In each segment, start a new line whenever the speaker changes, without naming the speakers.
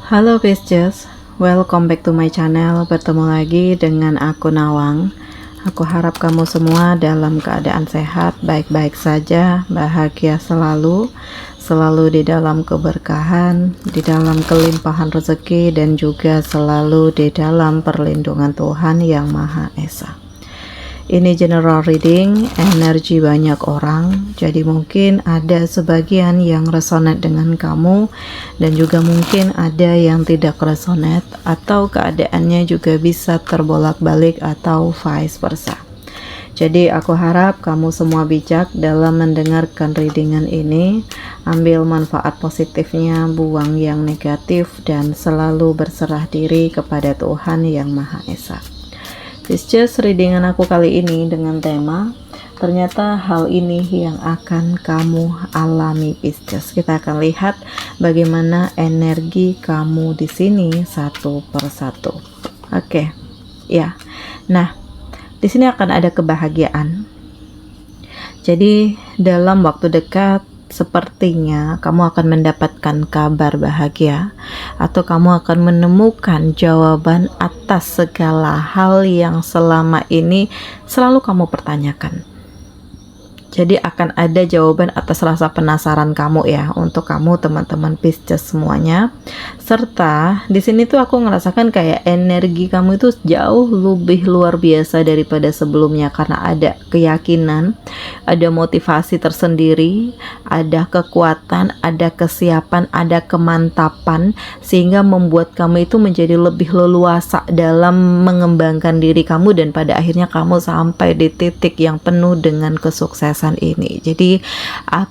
Halo Pisces, welcome back to my channel. Bertemu lagi dengan aku Nawang. Aku harap kamu semua dalam keadaan sehat, baik-baik saja, bahagia selalu, selalu di dalam keberkahan, di dalam kelimpahan rezeki, dan juga selalu di dalam perlindungan Tuhan Yang Maha Esa. Ini general reading, energi banyak orang, jadi mungkin ada sebagian yang resonate dengan kamu dan juga mungkin ada yang tidak resonate, atau keadaannya juga bisa terbolak-balik atau vice versa. Jadi aku harap kamu semua bijak dalam mendengarkan readingan ini, ambil manfaat positifnya, buang yang negatif, dan selalu berserah diri kepada Tuhan Yang Maha Esa. Pisces, readingan aku kali ini dengan tema ternyata hal ini yang akan kamu alami Pisces. Kita akan lihat bagaimana energi kamu di sini satu persatu. Oke. Ya. Nah, di sini akan ada kebahagiaan. Jadi dalam waktu dekat sepertinya kamu akan mendapatkan kabar bahagia, atau kamu akan menemukan jawaban atas segala hal yang selama ini selalu kamu pertanyakan. Jadi akan ada jawaban atas rasa penasaran kamu ya, untuk kamu teman-teman Pisces semuanya. Serta di sini tuh aku ngerasakan kayak energi kamu itu jauh lebih luar biasa daripada sebelumnya, karena ada keyakinan, ada motivasi tersendiri, ada kekuatan, ada kesiapan, ada kemantapan, sehingga membuat kamu itu menjadi lebih leluasa dalam mengembangkan diri kamu, dan pada akhirnya kamu sampai di titik yang penuh dengan kesuksesan ini. Jadi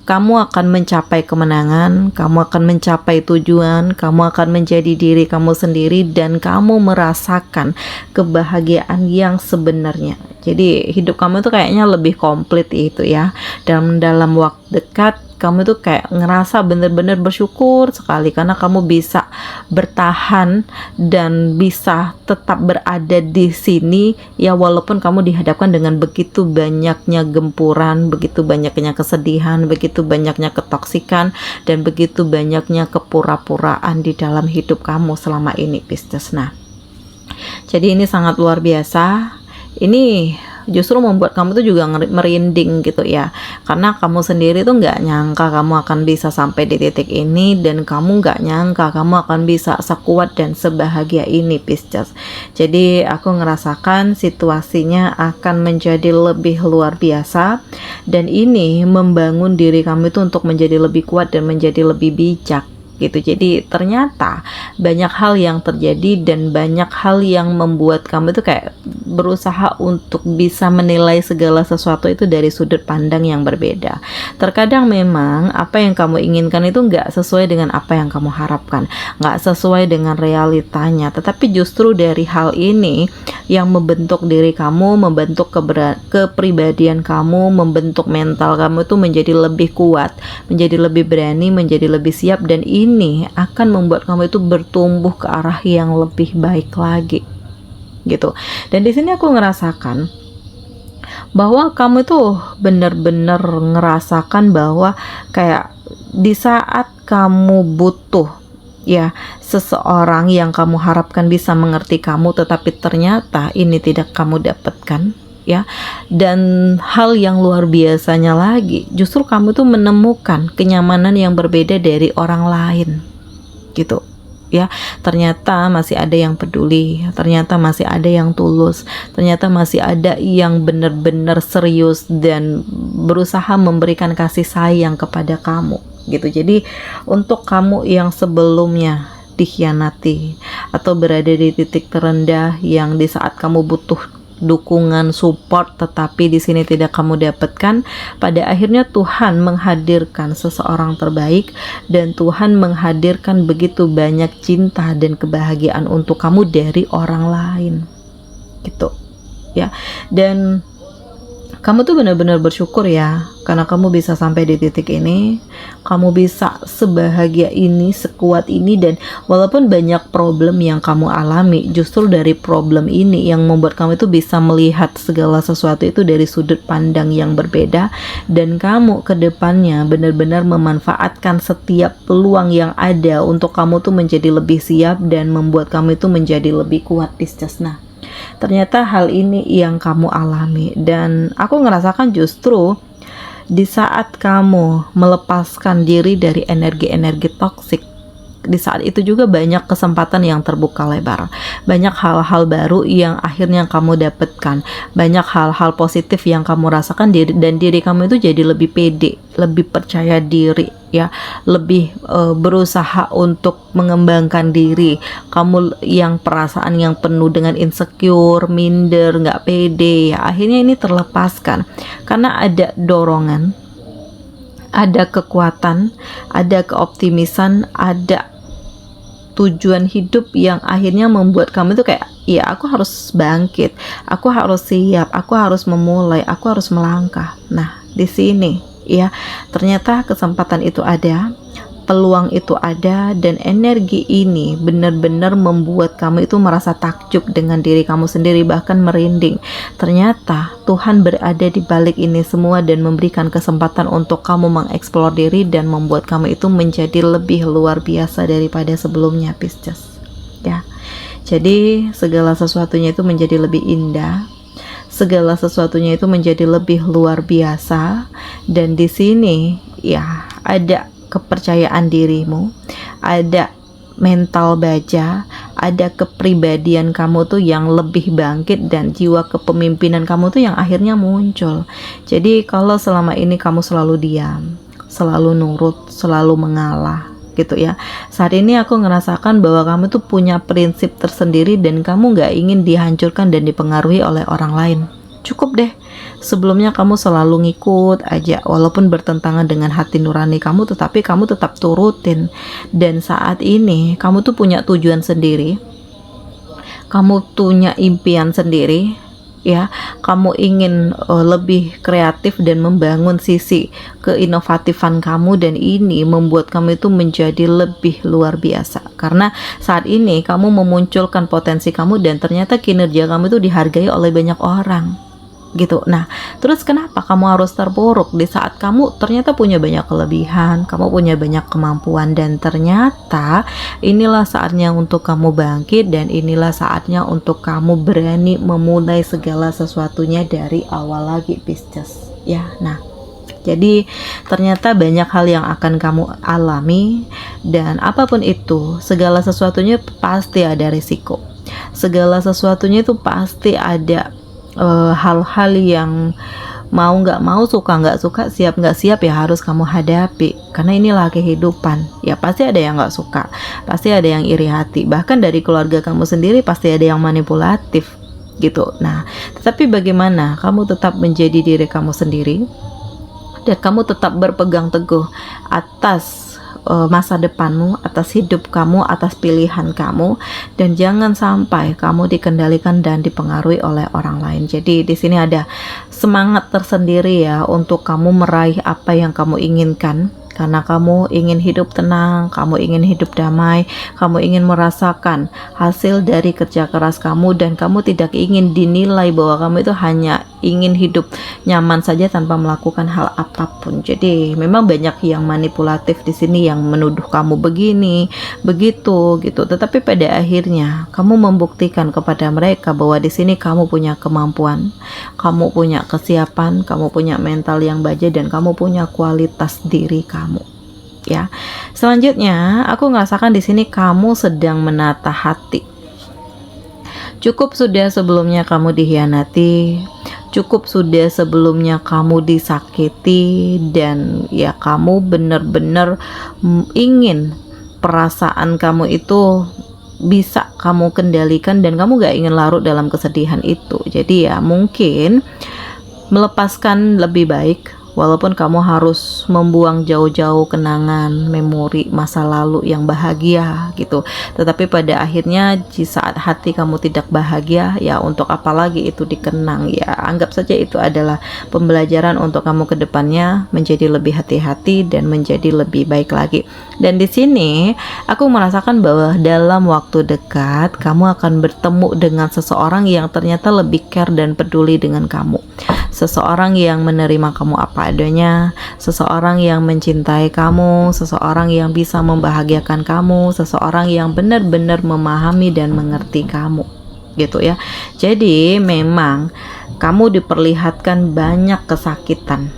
kamu akan mencapai kemenangan, kamu akan mencapai tujuan, kamu akan menjadi diri kamu sendiri, dan kamu merasakan kebahagiaan yang sebenarnya. Jadi hidup kamu tuh kayaknya lebih komplit itu ya. Dalam waktu dekat kamu tuh kayak ngerasa bener-bener bersyukur sekali karena kamu bisa bertahan dan bisa tetap berada di sini ya, walaupun kamu dihadapkan dengan begitu banyaknya gempuran, begitu banyaknya kesedihan, begitu banyaknya ketoksikan, dan begitu banyaknya kepura-puraan di dalam hidup kamu selama ini Pisces. Nah, jadi ini sangat luar biasa. Ini justru membuat kamu tuh juga merinding gitu ya, karena kamu sendiri tuh nggak nyangka kamu akan bisa sampai di titik ini, dan kamu nggak nyangka kamu akan bisa sekuat dan sebahagia ini Pisces. Jadi aku ngerasakan situasinya akan menjadi lebih luar biasa, dan ini membangun diri kamu itu untuk menjadi lebih kuat dan menjadi lebih bijak gitu. Jadi ternyata banyak hal yang terjadi dan banyak hal yang membuat kamu itu kayak berusaha untuk bisa menilai segala sesuatu itu dari sudut pandang yang berbeda. Terkadang memang apa yang kamu inginkan itu nggak sesuai dengan apa yang kamu harapkan, nggak sesuai dengan realitanya, tetapi justru dari hal ini yang membentuk diri kamu, membentuk kepribadian kamu, membentuk mental kamu itu menjadi lebih kuat, menjadi lebih berani, menjadi lebih siap, dan ini akan membuat kamu itu bertumbuh ke arah yang lebih baik lagi gitu. Dan di sini aku ngerasakan bahwa kamu itu benar-benar ngerasakan bahwa kayak di saat kamu butuh ya seseorang yang kamu harapkan bisa mengerti kamu, tetapi ternyata ini tidak kamu dapatkan ya. Dan hal yang luar biasanya lagi, justru kamu tuh menemukan kenyamanan yang berbeda dari orang lain gitu ya. Ternyata masih ada yang peduli, ternyata masih ada yang tulus, ternyata masih ada yang benar-benar serius dan berusaha memberikan kasih sayang kepada kamu gitu. Jadi untuk kamu yang sebelumnya dikhianati atau berada di titik terendah yang di saat kamu butuh dukungan, support, tetapi di sini tidak kamu dapatkan, pada akhirnya Tuhan menghadirkan seseorang terbaik, dan Tuhan menghadirkan begitu banyak cinta dan kebahagiaan untuk kamu dari orang lain gitu ya. Dan Kamu tuh benar-benar bersyukur ya, karena kamu bisa sampai di titik ini, kamu bisa sebahagia ini, sekuat ini, dan walaupun banyak problem yang kamu alami, justru dari problem ini yang membuat kamu itu bisa melihat segala sesuatu itu dari sudut pandang yang berbeda, dan kamu ke depannya benar-benar memanfaatkan setiap peluang yang ada untuk kamu tuh menjadi lebih siap dan membuat kamu itu menjadi lebih kuat, Pisces. Nah, ternyata hal ini yang kamu alami, dan aku ngerasakan justru di saat kamu melepaskan diri dari energi-energi toksik, di saat itu juga banyak kesempatan yang terbuka lebar, banyak hal-hal baru yang akhirnya kamu dapatkan, banyak hal-hal positif yang kamu rasakan, dan diri kamu itu jadi lebih pede, lebih percaya diri ya, lebih berusaha untuk mengembangkan diri. Kamu yang perasaan yang penuh dengan insecure, minder, nggak pede ya, akhirnya ini terlepaskan karena ada dorongan, ada kekuatan, ada keoptimisan, ada tujuan hidup yang akhirnya membuat kamu tuh kayak, ya aku harus bangkit, aku harus siap, aku harus memulai, aku harus melangkah. Nah, di sini ya, ternyata kesempatan itu ada, peluang itu ada, dan energi ini benar-benar membuat kamu itu merasa takjub dengan diri kamu sendiri, bahkan merinding. Ternyata Tuhan berada di balik ini semua dan memberikan kesempatan untuk kamu mengeksplor diri dan membuat kamu itu menjadi lebih luar biasa daripada sebelumnya, Pisces. Ya. Jadi segala sesuatunya itu menjadi lebih indah. Segala sesuatunya itu menjadi lebih luar biasa, dan di sini ya ada kepercayaan dirimu, ada mental baja, ada kepribadian kamu tuh yang lebih bangkit, dan jiwa kepemimpinan kamu tuh yang akhirnya muncul. Jadi kalau selama ini kamu selalu diam, selalu nurut, selalu mengalah gitu ya, saat ini aku ngerasakan bahwa kamu tuh punya prinsip tersendiri dan kamu gak ingin dihancurkan dan dipengaruhi oleh orang lain. Cukup deh, sebelumnya kamu selalu ngikut aja walaupun bertentangan dengan hati nurani kamu, tetapi kamu tetap turutin. Dan saat ini kamu tuh punya tujuan sendiri, kamu punya impian sendiri ya, kamu ingin lebih kreatif dan membangun sisi keinovatifan kamu, dan ini membuat kamu itu menjadi lebih luar biasa karena saat ini kamu memunculkan potensi kamu dan ternyata kinerja kamu itu dihargai oleh banyak orang gitu. Nah, terus kenapa kamu harus terpuruk di saat kamu ternyata punya banyak kelebihan, kamu punya banyak kemampuan, dan ternyata inilah saatnya untuk kamu bangkit, dan inilah saatnya untuk kamu berani memulai segala sesuatunya dari awal lagi, Pisces ya. Nah, jadi ternyata banyak hal yang akan kamu alami, dan apapun itu, segala sesuatunya pasti ada risiko, segala sesuatunya itu pasti ada hal-hal yang mau nggak mau, suka nggak suka, siap nggak siap ya harus kamu hadapi, karena inilah kehidupan ya. Pasti ada yang nggak suka, pasti ada yang iri hati, bahkan dari keluarga kamu sendiri pasti ada yang manipulatif gitu. Nah, tetapi bagaimana kamu tetap menjadi diri kamu sendiri dan kamu tetap berpegang teguh atas masa depanmu, atas hidup kamu, atas pilihan kamu, dan jangan sampai kamu dikendalikan dan dipengaruhi oleh orang lain. Jadi di sini ada semangat tersendiri ya untuk kamu meraih apa yang kamu inginkan, karena kamu ingin hidup tenang, kamu ingin hidup damai, kamu ingin merasakan hasil dari kerja keras kamu, dan kamu tidak ingin dinilai bahwa kamu itu hanya ingin hidup nyaman saja tanpa melakukan hal apapun. Jadi memang banyak yang manipulatif di sini yang menuduh kamu begini, begitu gitu. Tetapi pada akhirnya kamu membuktikan kepada mereka bahwa di sini kamu punya kemampuan, kamu punya kesiapan, kamu punya mental yang baja, dan kamu punya kualitas diri kamu. Ya, selanjutnya aku ngerasakan di sini kamu sedang menata hati. Cukup sudah sebelumnya kamu dikhianati, cukup sudah sebelumnya kamu disakiti, dan ya kamu benar-benar ingin perasaan kamu itu bisa kamu kendalikan, dan kamu gak ingin larut dalam kesedihan itu. Jadi ya mungkin melepaskan lebih baik, walaupun kamu harus membuang jauh-jauh kenangan, memori masa lalu yang bahagia gitu. Tetapi pada akhirnya di saat hati kamu tidak bahagia, ya untuk apa lagi itu dikenang ya. Anggap saja itu adalah pembelajaran untuk kamu ke depannya menjadi lebih hati-hati dan menjadi lebih baik lagi. Dan di sini aku merasakan bahwa dalam waktu dekat kamu akan bertemu dengan seseorang yang ternyata lebih care dan peduli dengan kamu. Seseorang yang menerima kamu apa adanya, seseorang yang mencintai kamu, seseorang yang bisa membahagiakan kamu, seseorang yang benar-benar memahami dan mengerti kamu, gitu ya. Jadi memang kamu diperlihatkan banyak kesakitan,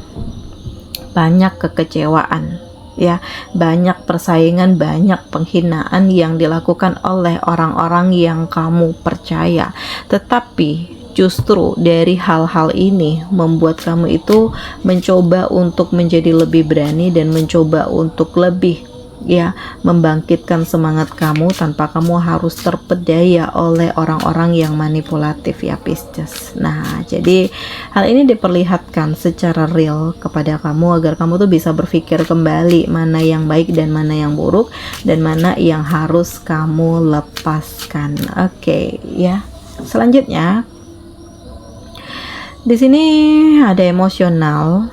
banyak kekecewaan, ya, banyak persaingan, banyak penghinaan yang dilakukan oleh orang-orang yang kamu percaya. Tetapi justru dari hal-hal ini membuat kamu itu mencoba untuk menjadi lebih berani dan mencoba untuk lebih ya membangkitkan semangat kamu tanpa kamu harus terpedaya oleh orang-orang yang manipulatif ya Pisces. Nah, jadi hal ini diperlihatkan secara real kepada kamu agar kamu tuh bisa berpikir kembali mana yang baik dan mana yang buruk dan mana yang harus kamu lepaskan. Oke, ya. Selanjutnya di sini ada emosional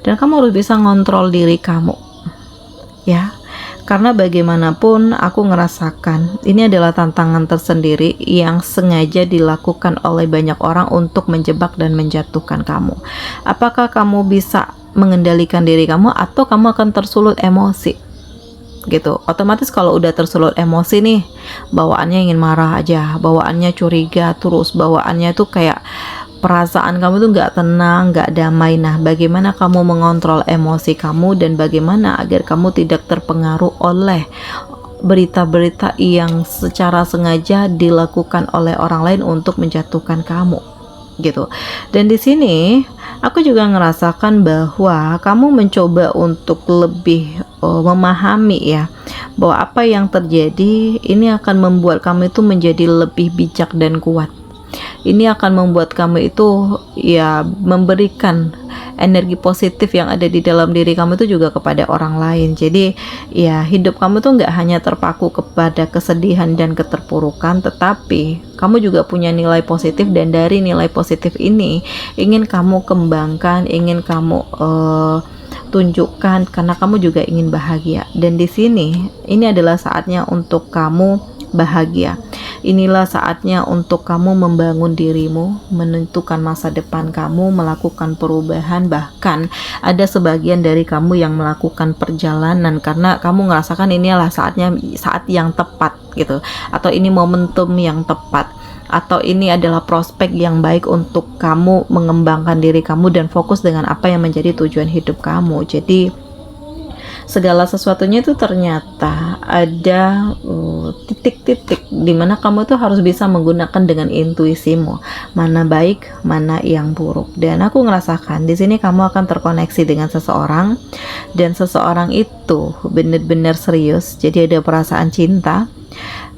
dan kamu harus bisa ngontrol diri kamu ya, karena bagaimanapun aku ngerasakan ini adalah tantangan tersendiri yang sengaja dilakukan oleh banyak orang untuk menjebak dan menjatuhkan kamu. Apakah kamu bisa mengendalikan diri kamu atau kamu akan tersulut emosi gitu? Otomatis kalau udah tersulut emosi nih, bawaannya ingin marah aja, bawaannya curiga terus, bawaannya tuh kayak perasaan kamu tuh nggak tenang, nggak damai. Nah, bagaimana kamu mengontrol emosi kamu dan bagaimana agar kamu tidak terpengaruh oleh berita-berita yang secara sengaja dilakukan oleh orang lain untuk menjatuhkan kamu gitu. Dan di sini aku juga ngerasakan bahwa kamu mencoba untuk lebih memahami ya bahwa apa yang terjadi ini akan membuat kamu itu menjadi lebih bijak dan kuat. Ini akan membuat kamu itu ya memberikan energi positif yang ada di dalam diri kamu itu juga kepada orang lain. Jadi ya hidup kamu tuh nggak hanya terpaku kepada kesedihan dan keterpurukan, tetapi kamu juga punya nilai positif dan dari nilai positif ini ingin kamu kembangkan, ingin kamu tunjukkan karena kamu juga ingin bahagia. Dan di sini ini adalah saatnya untuk kamu bahagia. Inilah saatnya untuk kamu membangun dirimu, menentukan masa depan kamu, melakukan perubahan. Bahkan ada sebagian dari kamu yang melakukan perjalanan karena kamu ngerasakan ini adalah saat yang tepat gitu, atau ini momentum yang tepat, atau ini adalah prospek yang baik untuk kamu mengembangkan diri kamu dan fokus dengan apa yang menjadi tujuan hidup kamu. Jadi segala sesuatunya itu ternyata ada titik-titik dimana kamu tuh harus bisa menggunakan dengan intuisimu mana baik, mana yang buruk. Dan aku ngerasakan di sini kamu akan terkoneksi dengan seseorang dan seseorang itu benar-benar serius. Jadi ada perasaan cinta,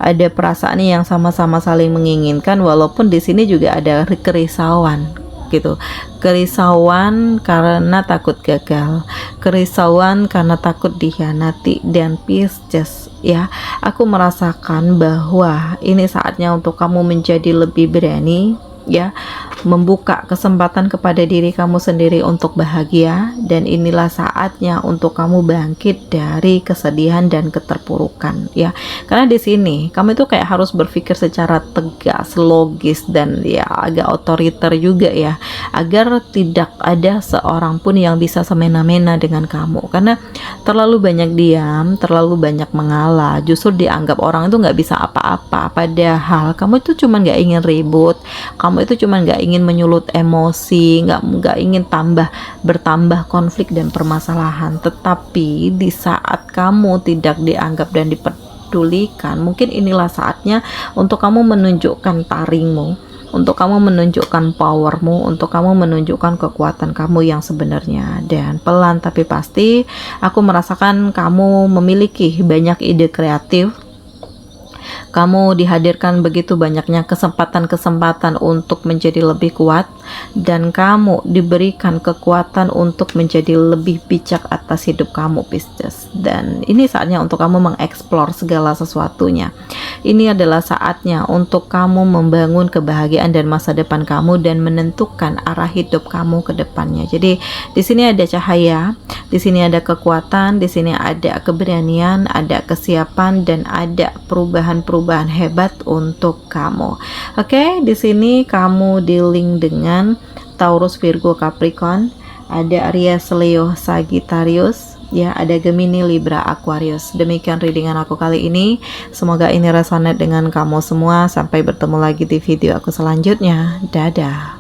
ada perasaan yang sama-sama saling menginginkan, walaupun di sini juga ada kerisauan gitu. Kerisauan karena takut gagal, kerisauan karena takut dikhianati. Dan Pisces ya, aku merasakan bahwa ini saatnya untuk kamu menjadi lebih berani ya, membuka kesempatan kepada diri kamu sendiri untuk bahagia. Dan inilah saatnya untuk kamu bangkit dari kesedihan dan keterpurukan ya, karena di sini kamu itu kayak harus berpikir secara tegas, logis, dan ya agak otoriter juga ya, agar tidak ada seorang pun yang bisa semena-mena dengan kamu. Karena terlalu banyak diam, terlalu banyak mengalah, justru dianggap orang itu nggak bisa apa-apa, padahal kamu itu cuma nggak ingin ribut, kamu itu cuma nggak ingin menyulut emosi, nggak ingin bertambah konflik dan permasalahan. Tetapi di saat kamu tidak dianggap dan dipedulikan, mungkin inilah saatnya untuk kamu menunjukkan taringmu, untuk kamu menunjukkan powermu, untuk kamu menunjukkan kekuatan kamu yang sebenarnya. Dan pelan tapi pasti aku merasakan kamu memiliki banyak ide kreatif, Kamu dihadirkan begitu banyaknya kesempatan-kesempatan untuk menjadi lebih kuat, dan kamu diberikan kekuatan untuk menjadi lebih bijak atas hidup kamu, Pisces. Dan ini saatnya untuk kamu mengeksplor segala sesuatunya. Ini adalah saatnya untuk kamu membangun kebahagiaan dan masa depan kamu dan menentukan arah hidup kamu ke depannya. Jadi di sini ada cahaya, di sini ada kekuatan, di sini ada keberanian, ada kesiapan, dan ada perubahan-perubahan hebat untuk kamu. Oke, di sini kamu di-link dengan Taurus, Virgo, Capricorn, ada Aries, Leo, Sagittarius, ya, ada Gemini, Libra, Aquarius. Demikian readingan aku kali ini. Semoga ini resonate dengan kamu semua. Sampai bertemu lagi di video aku selanjutnya. Dadah.